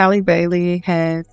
Halle Bailey has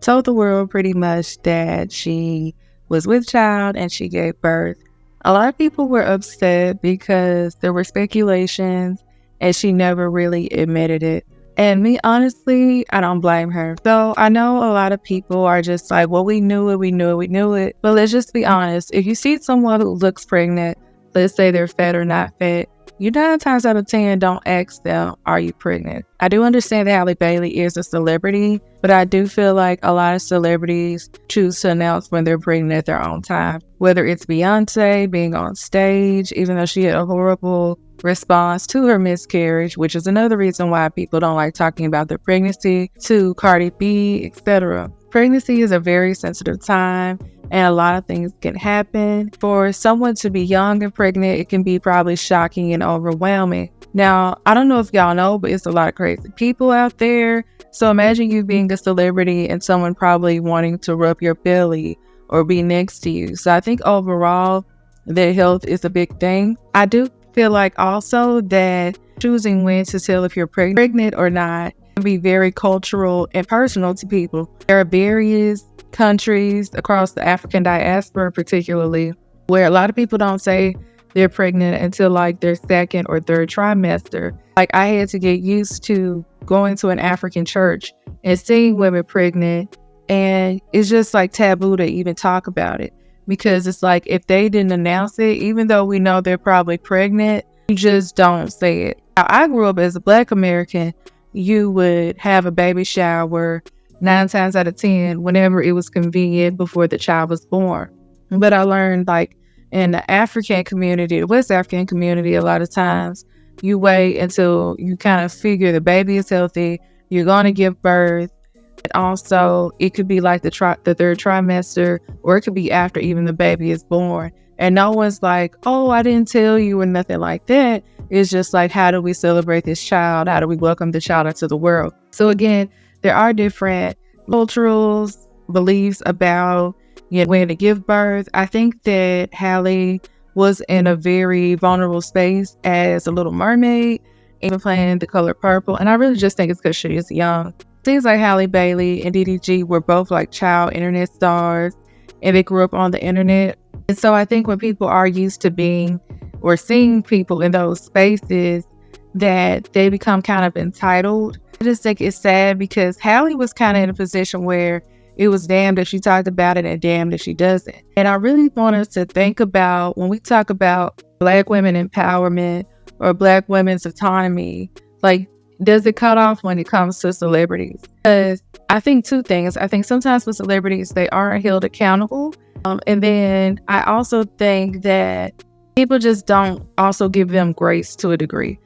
told the world pretty much that she was with child and she gave birth. A lot of people were upset because there were speculations and she never really admitted it. And me, honestly, I don't blame her. So I know a lot of people are just like, well, we knew it. But let's just be honest. If you see someone who looks pregnant, let's say they're fat or not fat, you 9 times out of 10 don't ask them, are you pregnant? I do understand that Halle Bailey is a celebrity, but I do feel like a lot of celebrities choose to announce when they're pregnant at their own time. Whether it's Beyonce being on stage, even though she had a horrible response to her miscarriage, which is another reason why people don't like talking about their pregnancy, to Cardi B, etc. Pregnancy is a very sensitive time and a lot of things can happen. For someone to be young and pregnant, it can be probably shocking and overwhelming. Now, I don't know if y'all know, but it's a lot of crazy people out there. So imagine you being a celebrity and someone probably wanting to rub your belly or be next to you. So I think overall, their health is a big thing. I do feel like also that choosing when to tell if you're pregnant or not can be very cultural and personal to people. There are various countries across the African diaspora particularly where a lot of people don't say they're pregnant until like their second or third trimester. Like I had to get used to going to an African church and seeing women pregnant, and it's just like taboo to even talk about it because it's like if they didn't announce it, even though we know they're probably pregnant, you just don't say it. Now, I grew up as a Black American. You would have a baby shower 9 times out of 10 whenever it was convenient before the child was born. But I learned like in the African community, the West African community, a lot of times you wait until you kind of figure the baby is healthy, you're going to give birth. And also it could be like the third trimester, or it could be after even the baby is born. And no one's like, oh, I didn't tell you or nothing like that. It's just like, how do we celebrate this child? How do we welcome the child into the world? So again, there are different cultural beliefs about when to give birth. I think that Halle was in a very vulnerable space as a Little Mermaid, even playing the color purple. And I really just think it's because she is young. Seems like Halle Bailey and DDG were both like child internet stars, and they grew up on the internet. And so I think when people are used to being or seeing people in those spaces, that they become kind of entitled. I just think it's sad because Halle was kind of in a position where it was damned if she talked about it and damned if she doesn't. And I really want us to think about when we talk about Black women empowerment or Black women's autonomy, like, does it cut off when it comes to celebrities? Because I think 2 things. I think sometimes with celebrities, they aren't held accountable. And then I also think that people just don't also give them grace to a degree.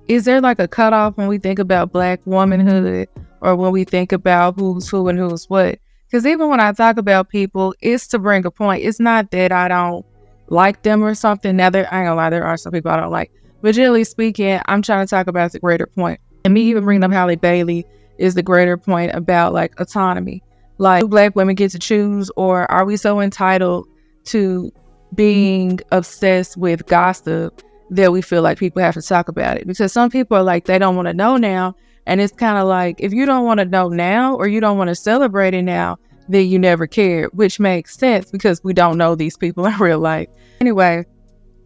Is there like a cutoff when we think about Black womanhood or when we think about who's who and who's what? Because even when I talk about people, it's to bring a point. It's not that I don't like them or something. Now, I ain't gonna lie, there are some people I don't like. But generally speaking, I'm trying to talk about the greater point. And me even bringing up Halle Bailey is the greater point about like autonomy. Like, do Black women get to choose, or are we so entitled to being obsessed with gossip that we feel like people have to talk about it? Because some people are like, they don't want to know now. And it's kind of like, if you don't want to know now or you don't want to celebrate it now, then you never cared, which makes sense because we don't know these people in real life. Anyway,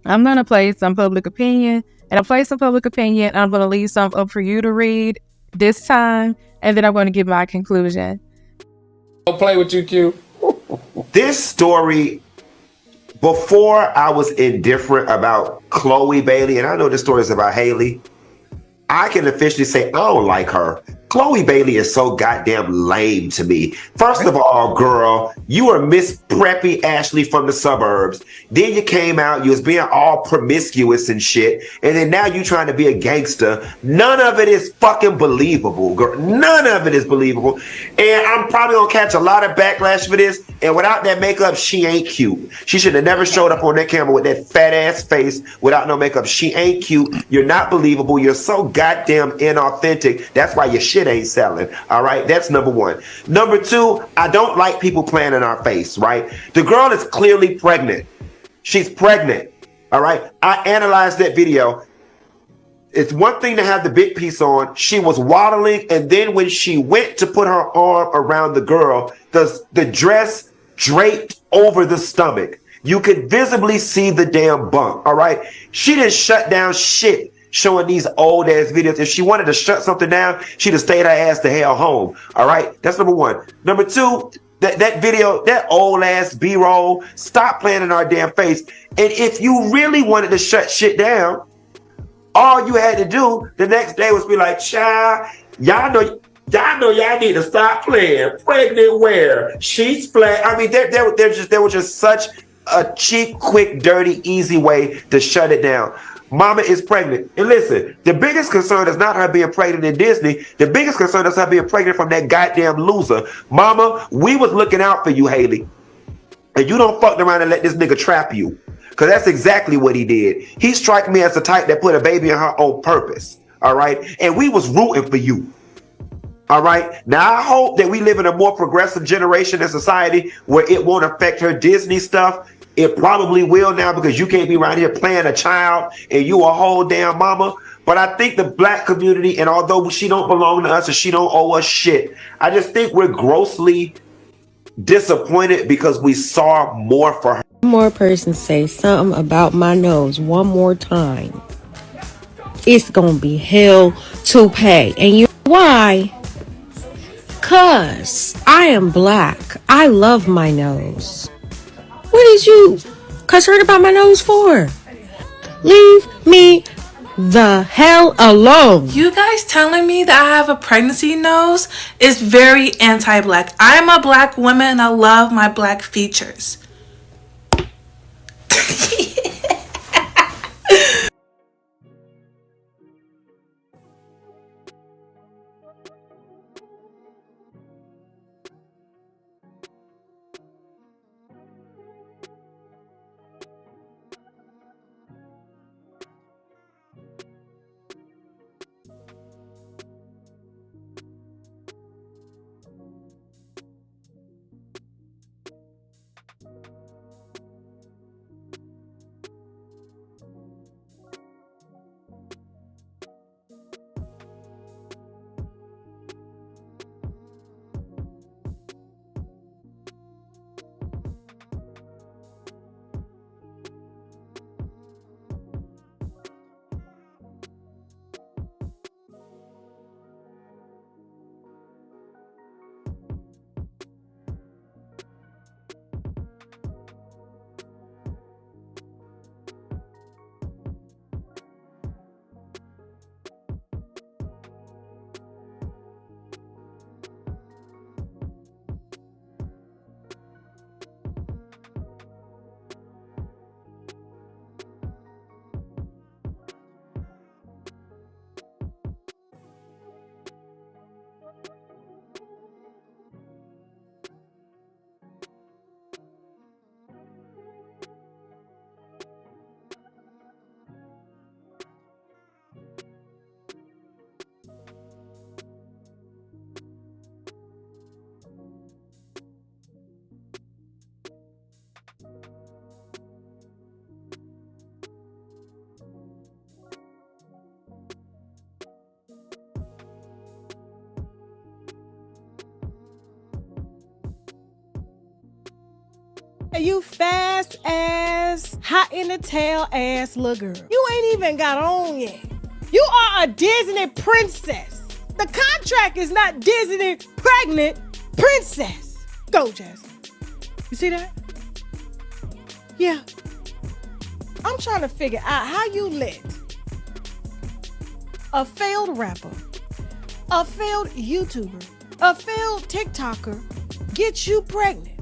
I'm going to play some public opinion, and I'll play some public opinion. And I'm going to leave some up for you to read this time, and then I'm going to give my conclusion. I'll play with you, Q. This story, before I was indifferent about Chloe Bailey, and I know this story is about Halle, I can officially say I don't like her. Chloe Bailey is so goddamn lame to me. First of all, girl, you were Miss Preppy Ashley from the suburbs. Then you came out, you was being all promiscuous and shit. And then now you trying to be a gangster. None of it is fucking believable, girl. None of it is believable. And I'm probably gonna catch a lot of backlash for this. And without that makeup, she ain't cute. She should have never showed up on that camera with that fat ass face without no makeup. She ain't cute. You're not believable. You're so goddamn inauthentic. That's why your shit ain't selling. All right, that's number one. Number two, I don't like people playing in our face, right? The girl is clearly pregnant. She's pregnant. All right, I analyzed that video. It's one thing to have the big piece on. She was waddling, and then when she went to put her arm around the girl, the dress draped over the stomach. You could visibly see the damn bump, all right? She didn't shut down shit showing these old ass videos. If she wanted to shut something down, she'd have stayed her ass the hell home, all right? That's number one. Number two, that video, that old ass B-roll, stop playing in our damn face. And if you really wanted to shut shit down, all you had to do the next day was be like, child, y'all know y'all need to stop playing. Pregnant where? She's flat. I mean, there was just such a cheap, quick, dirty, easy way to shut it down. Mama is pregnant. And listen, the biggest concern is not her being pregnant in Disney. The biggest concern is her being pregnant from that goddamn loser. Mama, we was looking out for you, Halle. And you don't fuck around and let this nigga trap you. Because that's exactly what he did. He struck me as the type that put a baby in her on purpose. All right? And we was rooting for you. All right? Now, I hope that we live in a more progressive generation in society where it won't affect her Disney stuff. It probably will now, because you can't be around here playing a child and you a whole damn mama. But I think the black community, and although she don't belong to us and she don't owe us shit, I just think we're grossly disappointed because we saw more for her. One more person say something about my nose one more time, it's gonna be hell to pay. And you know why? Cause I am black. I love my nose. What is you concerned about my nose for? Leave me the hell alone. You guys telling me that I have a pregnancy nose is very anti-black. I'm a black woman and I love my black features. You fast ass, hot in the tail ass little girl. You ain't even got on yet. You are a Disney princess. The contract is not Disney pregnant princess. Go, Jasmine. You see that? Yeah. I'm trying to figure out how you let a failed rapper, a failed YouTuber, a failed TikToker get you pregnant.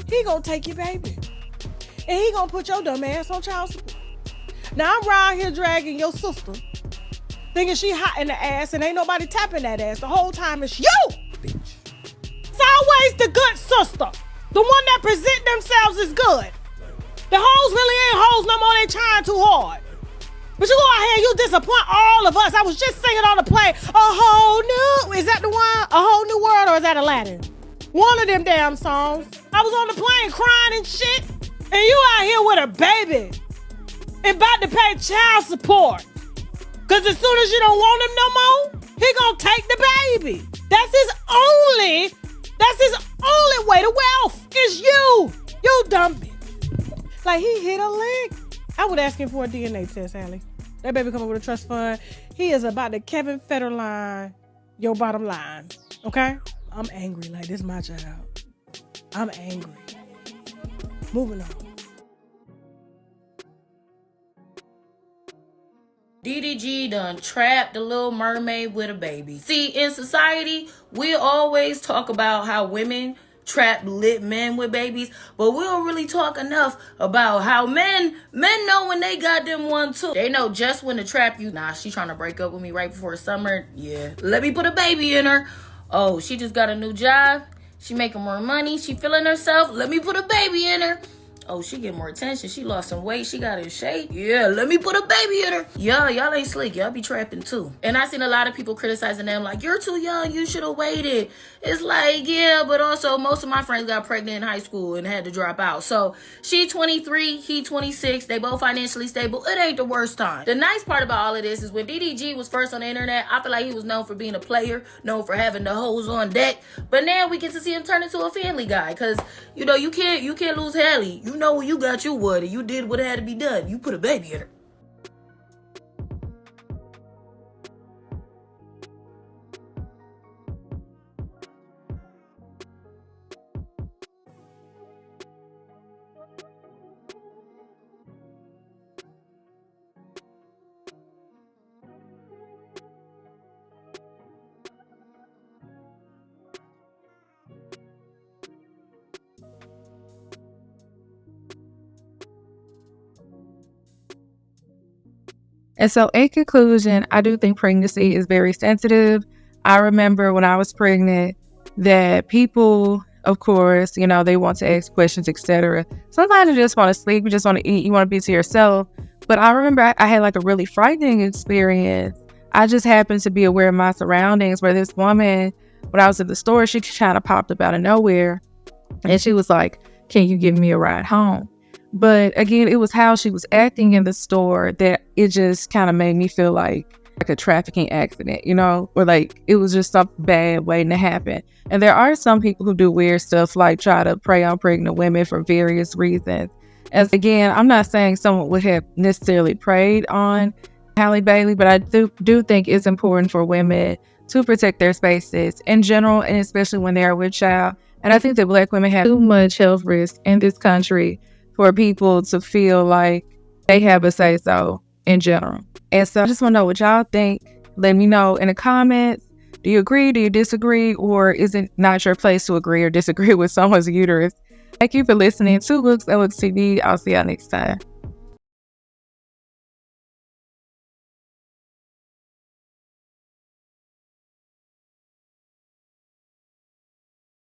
He gonna take your baby. And he gonna put your dumb ass on child support. Now I'm around here dragging your sister, thinking she hot in the ass and ain't nobody tapping that ass. The whole time it's you! Bitch. It's always the good sister. The one that present themselves as good. The hoes really ain't hoes no more, they trying too hard. But you go out here and you disappoint all of us. I was just singing on the plane, a whole new, is that the one? A whole new world, or is that Aladdin? One of them damn songs. I was on the plane crying and shit, and you out here with a baby and about to pay child support. Cause as soon as you don't want him no more, he gonna take the baby. That's his only way to wealth. Is you. You dumb bitch. Like he hit a lick. I would ask him for a DNA test, Halle. That baby coming with a trust fund. He is about to Kevin Federline your bottom line. Okay? I'm angry. Like this my child. I'm angry. Moving on. DDG done trapped the little mermaid with a baby. See, in society, we always talk about how women trap lit men with babies, but we don't really talk enough about how men know when they got them one too. They know just when to trap you. Nah, she trying to break up with me right before summer. Yeah, let me put a baby in her. Oh, she just got a new job. She making more money. She feeling herself. Let me put a baby in her. Oh, she get more attention. She lost some weight. She got in shape. Yeah, let me put a baby in her. Yeah, y'all ain't slick. Y'all be trapping too. And I seen a lot of people criticizing them like, you're too young. You should have waited. It's like, yeah, but also most of my friends got pregnant in high school and had to drop out. So she 23, he 26. They both financially stable. It ain't the worst time. The nice part about all of this is when DDG was first on the internet, I feel like he was known for being a player, known for having the hoes on deck. But now we get to see him turn into a family guy. Cause you know, you can't lose Halle. You know when you got your water, you did what had to be done. You put a baby in her. And so in conclusion, I do think pregnancy is very sensitive. I remember when I was pregnant that people, of course, you know, they want to ask questions, etc. Sometimes you just want to sleep, you just want to eat, you want to be to yourself. But I remember I had like a really frightening experience. I just happened to be aware of my surroundings where this woman, when I was at the store, she kind of popped up out of nowhere. And she was like, can you give me a ride home? But again, it was how she was acting in the store that it just kind of made me feel like a trafficking accident, you know, or like it was just something bad waiting to happen. And there are some people who do weird stuff like try to prey on pregnant women for various reasons. As again, I'm not saying someone would have necessarily preyed on Halle Bailey, but I do think it's important for women to protect their spaces in general, and especially when they are with child. And I think that Black women have too much health risk in this country for people to feel like they have a say-so in general. And so I just want to know what y'all think. Let me know in the comments. Do you agree? Do you disagree? Or is it not your place to agree or disagree with someone's uterus? Thank you for listening to Books&Looks TV. I'll see y'all next time.